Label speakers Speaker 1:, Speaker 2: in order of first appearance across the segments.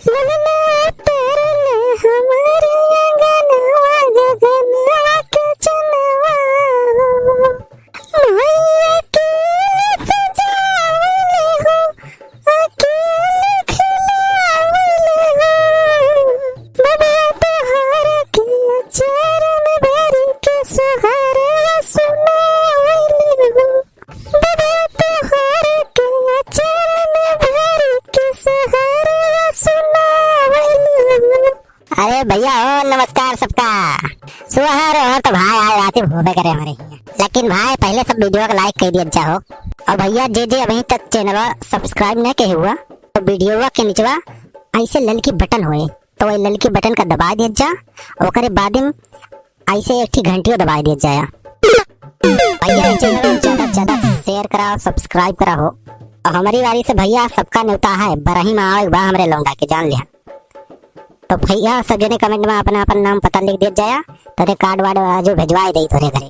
Speaker 1: ललना तरल हमारे अंगनवा गगनवा के चनवा मैया के सजावले हो अकेले खिलावले हो बबुआ तोहर के अचार में भर के सहारा सुनावले हो बबुआ तोहर के अचार में भर के सहारा सुनावले हो। अरे भैया ओ नमस्कार सबका। सुहार और तो भाई आए रात होबे करे हमारे, लेकिन भाई पहले सब वीडियो को लाइक कर दिया जाओ। और भैया जे अभी तक चैनल सब्सक्राइब नहीं किया हुआ तो वीडियो के नीचे ऐसे ललकी बटन होए तो वही ललकी बटन का दबा दिया जा और बाद में ऐसे एक घंटी दबा दिया जाए। भैया चैनल ज्यादा शेयर कराओ सब्सक्राइब कराओ। और हमारी बारी से भैया सबका न्योता है बरही में आओ बा हमारे लौंडा के जान लिया। तो भैया सब जने कमेंट में अपना अपन नाम पता लिख दिया जाए तो कार्ड वार्ड जो भिजवाई दे तोरे घरे।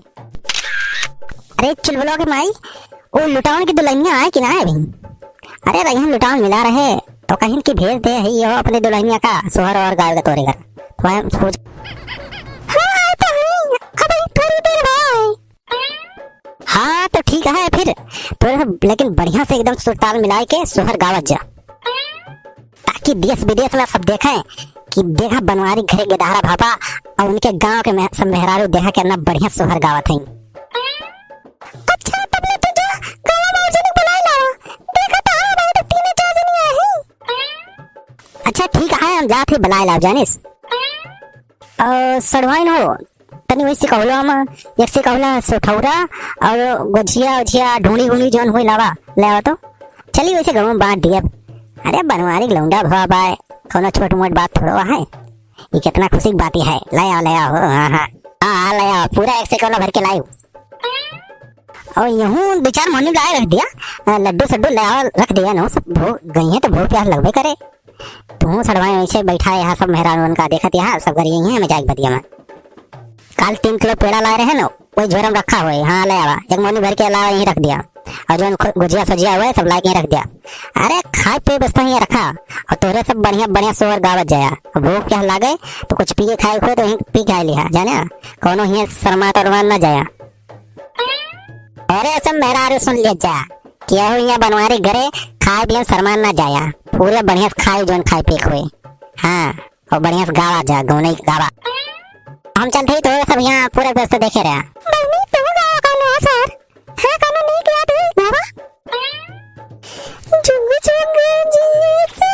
Speaker 1: अरे चुलबुलो के माई वो लुटावन की दुल्हनिया आए कि ना है अभी? अरे रही लुटावन मिला रहे तो कहीं की भेज दे है यो अपने दुल्हनिया का सोहर और गाल का तोरे घर तो हम सोच हाँ तो ठीक है फिर तो लेकिन बढ़िया से एकदम सुरताल मिला के सोहर गावत जा ताकि देश विदेश में सब देखें कि देखा बनवारी घरे गेदारा भापा और उनके गांव के सब मेहरारू देखा कि ना बढ़िया सोहर गावत है। अच्छा तब ले तू जा गांव में जने बुलाई ला देखा तारा भाई तो तीन चार जने आए। अच्छा ठीक है हम जाते बुलाई ला जानिस सड़वाइन हो तनी वैसे कहलो हम एक से कहला सोठौरा और गुजिया ढूंढी जोन होई लावा लेवा तो चली वैसे गांव में बांट दिया। अरे बनवारी लौंडा भवा बाय कोनो छोट मोट बात थोड़ो है ये कितना खुशी की बात है। ले आओ हाँ ले आओ पूरा एक से कहलो भर के लाओ और यूं दो चार मोनी लाए रख दिया लड्डू सड्डू ले आओ रख दिया नो सब भूख गई है तो भूख प्यास लगबे करे तू सड़वाए ऐसे बैठा है यहाँ सब मेहरान का देखत यहाँ सब घर यही है मजाक बदिया में काल 3 किलो पेड़ा लाए रहे ना वही झोरम रखा हुआ है। हाँ ले आवा एक मोनी भर के अलावा यहीं रख दिया और जो गुजिया सजिया हुआ है सब लाके रख दिया। अरे खाए पे बस्ता ही रखा और तोरे सब बढ़िया सोहर गावत जाया भूख क्या लागे तो कुछ पिए खाए हुए तो यहीं पी खाए लिया जाने कोनो ही शर्मा तरमान न जाया। अरे सब मेहरारू सुन लिया जा क्या हो यहाँ बनवारी घरे खाए पिए शर्मान न जाया पूरे बढ़िया खाए जोन खाए पी हुए। हाँ और बढ़िया से गावा जा गौने गावा हम चलते ही तो सब यहाँ पूरा व्यस्त देखे रहे मम्मी तू गावा कौन है सर है कौन नहीं किया तू गावा जुग जुग जी से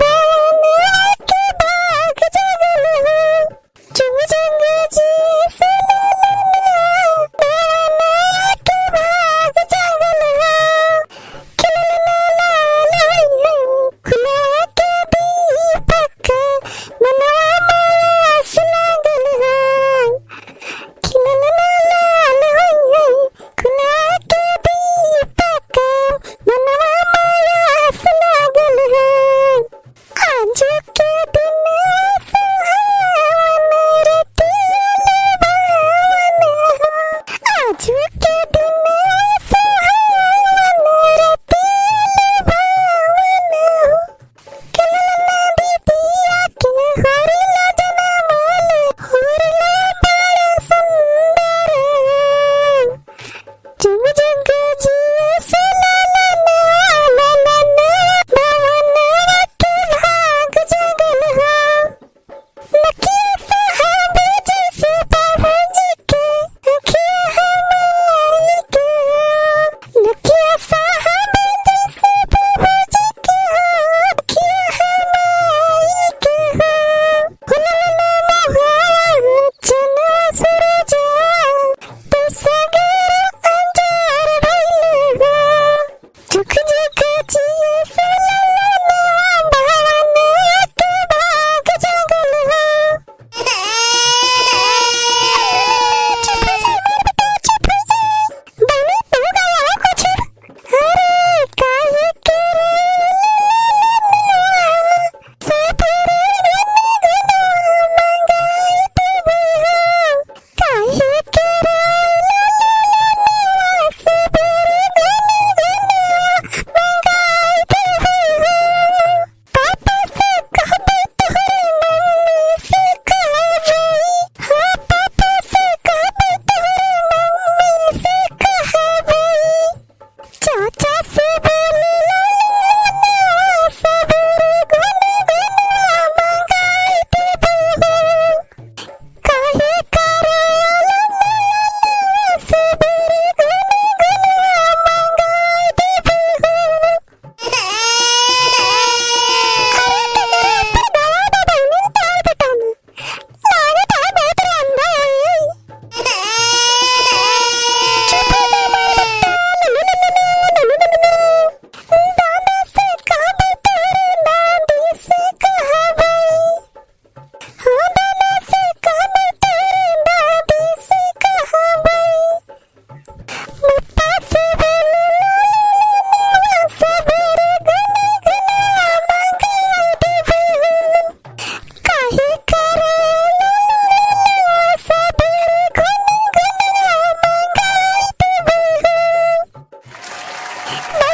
Speaker 1: बावना के बाग जगल हो जुग जुग जी से बावना के बाग जगल हो खिलना लाल खुला के दीपक मनवा लागल है खिलना लाल खुला के दीपक मनवा माया ना